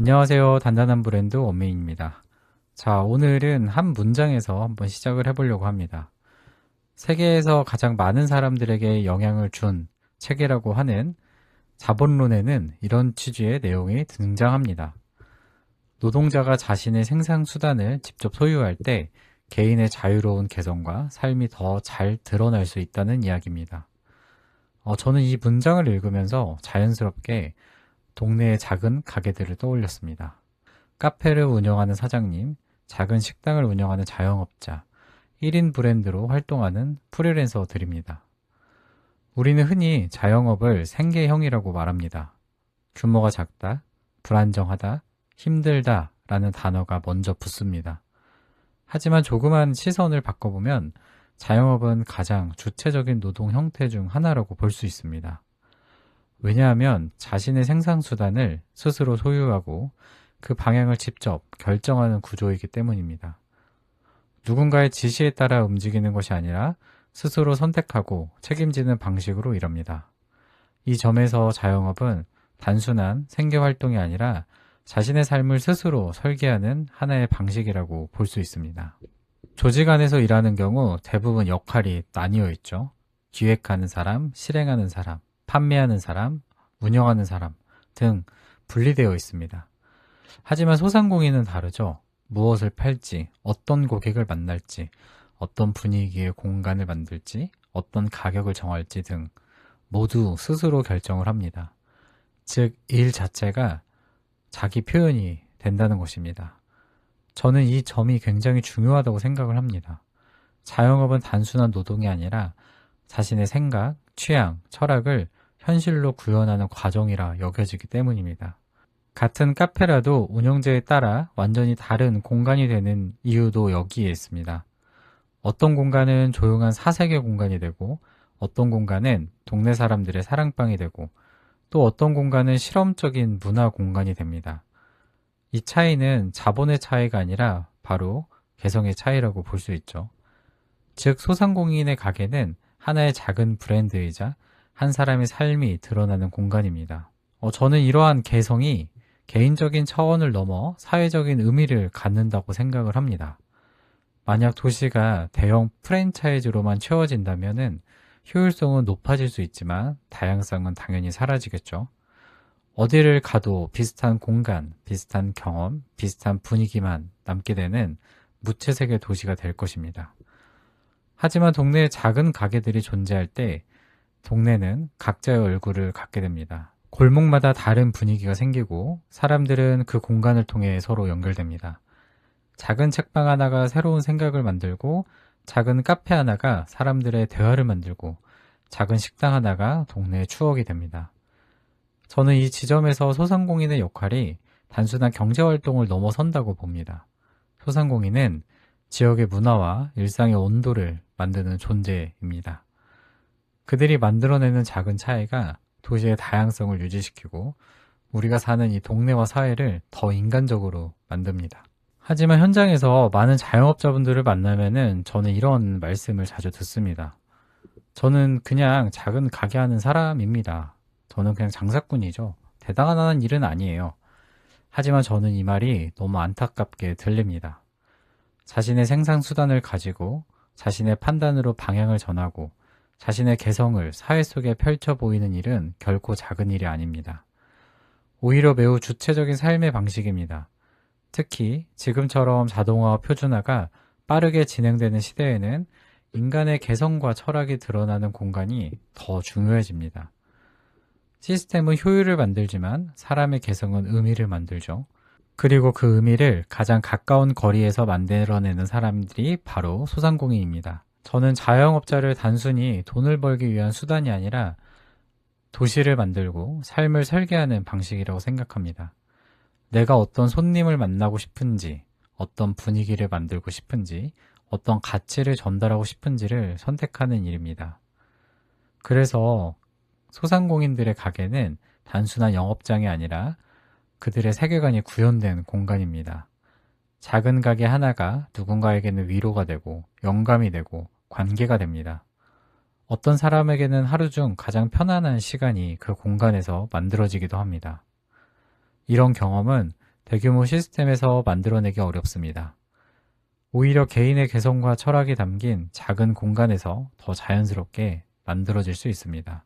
안녕하세요. 단단한 브랜드 원메인입니다. 자, 오늘은 한 문장에서 한번 시작을 해보려고 합니다. 세계에서 가장 많은 사람들에게 영향을 준 책이라고 하는 자본론에는 이런 취지의 내용이 등장합니다. 노동자가 자신의 생산수단을 직접 소유할 때 개인의 자유로운 개성과 삶이 더 잘 드러날 수 있다는 이야기입니다. 저는 이 문장을 읽으면서 자연스럽게 동네의 작은 가게들을 떠올렸습니다. 카페를 운영하는 사장님, 작은 식당을 운영하는 자영업자, 1인 브랜드로 활동하는 프리랜서들입니다. 우리는 흔히 자영업을 생계형이라고 말합니다. 규모가 작다, 불안정하다, 힘들다 라는 단어가 먼저 붙습니다. 하지만 조그만 시선을 바꿔보면 자영업은 가장 주체적인 노동 형태 중 하나라고 볼 수 있습니다. 왜냐하면 자신의 생산수단을 스스로 소유하고 그 방향을 직접 결정하는 구조이기 때문입니다. 누군가의 지시에 따라 움직이는 것이 아니라 스스로 선택하고 책임지는 방식으로 일합니다. 이 점에서 자영업은 단순한 생계활동이 아니라 자신의 삶을 스스로 설계하는 하나의 방식이라고 볼 수 있습니다. 조직 안에서 일하는 경우 대부분 역할이 나뉘어 있죠. 기획하는 사람, 실행하는 사람, 판매하는 사람, 운영하는 사람 등 분리되어 있습니다. 하지만 소상공인은 다르죠. 무엇을 팔지, 어떤 고객을 만날지, 어떤 분위기의 공간을 만들지, 어떤 가격을 정할지 등 모두 스스로 결정을 합니다. 즉, 일 자체가 자기 표현이 된다는 것입니다. 저는 이 점이 굉장히 중요하다고 생각을 합니다. 자영업은 단순한 노동이 아니라 자신의 생각, 취향, 철학을 현실로 구현하는 과정이라 여겨지기 때문입니다. 같은 카페라도 운영자에 따라 완전히 다른 공간이 되는 이유도 여기에 있습니다. 어떤 공간은 조용한 사색의 공간이 되고, 어떤 공간은 동네 사람들의 사랑방이 되고, 또 어떤 공간은 실험적인 문화 공간이 됩니다. 이 차이는 자본의 차이가 아니라 바로 개성의 차이라고 볼 수 있죠. 즉, 소상공인의 가게는 하나의 작은 브랜드이자 한 사람의 삶이 드러나는 공간입니다. 저는 이러한 개성이 개인적인 차원을 넘어 사회적인 의미를 갖는다고 생각을 합니다. 만약 도시가 대형 프랜차이즈로만 채워진다면 효율성은 높아질 수 있지만 다양성은 당연히 사라지겠죠. 어디를 가도 비슷한 공간, 비슷한 경험, 비슷한 분위기만 남게 되는 무채색의 도시가 될 것입니다. 하지만 동네에 작은 가게들이 존재할 때 동네는 각자의 얼굴을 갖게 됩니다. 골목마다 다른 분위기가 생기고 사람들은 그 공간을 통해 서로 연결됩니다. 작은 책방 하나가 새로운 생각을 만들고 작은 카페 하나가 사람들의 대화를 만들고 작은 식당 하나가 동네의 추억이 됩니다. 저는 이 지점에서 소상공인의 역할이 단순한 경제활동을 넘어선다고 봅니다. 소상공인은 지역의 문화와 일상의 온도를 만드는 존재입니다. 그들이 만들어내는 작은 차이가 도시의 다양성을 유지시키고 우리가 사는 이 동네와 사회를 더 인간적으로 만듭니다. 하지만 현장에서 많은 자영업자분들을 만나면은 저는 이런 말씀을 자주 듣습니다. 저는 그냥 작은 가게 하는 사람입니다. 저는 그냥 장사꾼이죠. 대단한 일은 아니에요. 하지만 저는 이 말이 너무 안타깝게 들립니다. 자신의 생산수단을 가지고 자신의 판단으로 방향을 전하고 자신의 개성을 사회 속에 펼쳐 보이는 일은 결코 작은 일이 아닙니다. 오히려 매우 주체적인 삶의 방식입니다. 특히 지금처럼 자동화와 표준화가 빠르게 진행되는 시대에는 인간의 개성과 철학이 드러나는 공간이 더 중요해집니다. 시스템은 효율을 만들지만 사람의 개성은 의미를 만들죠. 그리고 그 의미를 가장 가까운 거리에서 만들어내는 사람들이 바로 소상공인입니다. 저는 자영업자를 단순히 돈을 벌기 위한 수단이 아니라 도시를 만들고 삶을 설계하는 방식이라고 생각합니다. 내가 어떤 손님을 만나고 싶은지, 어떤 분위기를 만들고 싶은지, 어떤 가치를 전달하고 싶은지를 선택하는 일입니다. 그래서 소상공인들의 가게는 단순한 영업장이 아니라 그들의 세계관이 구현된 공간입니다. 작은 가게 하나가 누군가에게는 위로가 되고 영감이 되고 관계가 됩니다. 어떤 사람에게는 하루 중 가장 편안한 시간이 그 공간에서 만들어지기도 합니다. 이런 경험은 대규모 시스템에서 만들어내기 어렵습니다. 오히려 개인의 개성과 철학이 담긴 작은 공간에서 더 자연스럽게 만들어질 수 있습니다.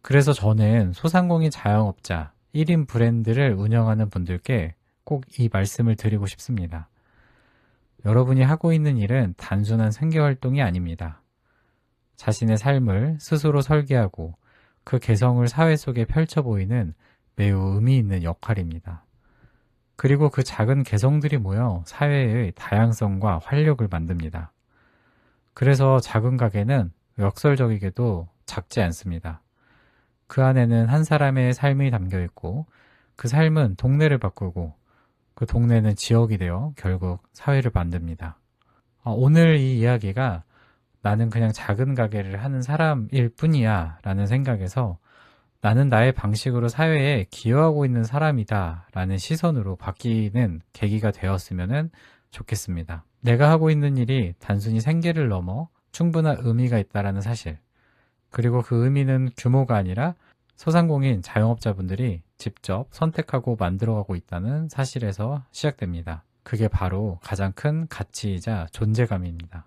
그래서 저는 소상공인 자영업자 1인 브랜드를 운영하는 분들께 꼭 이 말씀을 드리고 싶습니다. 여러분이 하고 있는 일은 단순한 생계활동이 아닙니다. 자신의 삶을 스스로 설계하고 그 개성을 사회 속에 펼쳐 보이는 매우 의미 있는 역할입니다. 그리고 그 작은 개성들이 모여 사회의 다양성과 활력을 만듭니다. 그래서 작은 가게는 역설적이게도 작지 않습니다. 그 안에는 한 사람의 삶이 담겨 있고 그 삶은 동네를 바꾸고 그 동네는 지역이 되어 결국 사회를 만듭니다. 오늘 이 이야기가 나는 그냥 작은 가게를 하는 사람일 뿐이야 라는 생각에서 나는 나의 방식으로 사회에 기여하고 있는 사람이다 라는 시선으로 바뀌는 계기가 되었으면 좋겠습니다. 내가 하고 있는 일이 단순히 생계를 넘어 충분한 의미가 있다라는 사실, 그리고 그 의미는 규모가 아니라 소상공인 자영업자분들이 직접 선택하고 만들어가고 있다는 사실에서 시작됩니다. 그게 바로 가장 큰 가치이자 존재감입니다.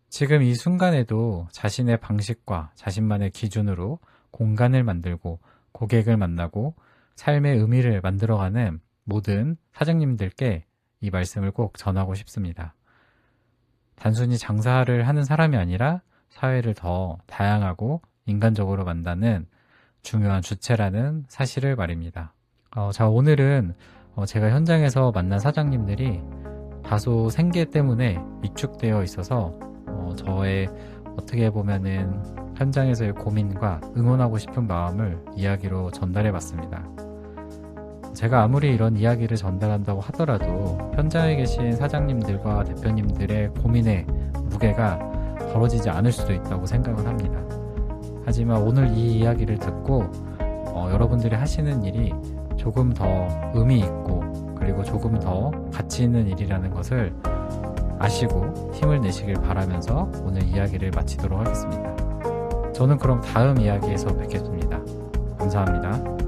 지금 이 순간에도 자신의 방식과 자신만의 기준으로 공간을 만들고 고객을 만나고 삶의 의미를 만들어가는 모든 사장님들께 이 말씀을 꼭 전하고 싶습니다. 단순히 장사를 하는 사람이 아니라 사회를 더 다양하고 인간적으로 만드는 중요한 주체라는 사실을 말입니다. 자, 오늘은 제가 현장에서 만난 사장님들이 다소 생계 때문에 위축되어 있어서 저의 어떻게 보면은 현장에서의 고민과 응원하고 싶은 마음을 이야기로 전달해 봤습니다. 제가 아무리 이런 이야기를 전달한다고 하더라도 현장에 계신 사장님들과 대표님들의 고민의 무게가 덜어지지 않을 수도 있다고 생각을 합니다. 하지만 오늘 이 이야기를 듣고 여러분들이 하시는 일이 조금 더 의미 있고 그리고 조금 더 가치 있는 일이라는 것을 아시고 힘을 내시길 바라면서 오늘 이야기를 마치도록 하겠습니다. 저는 그럼 다음 이야기에서 뵙겠습니다. 감사합니다.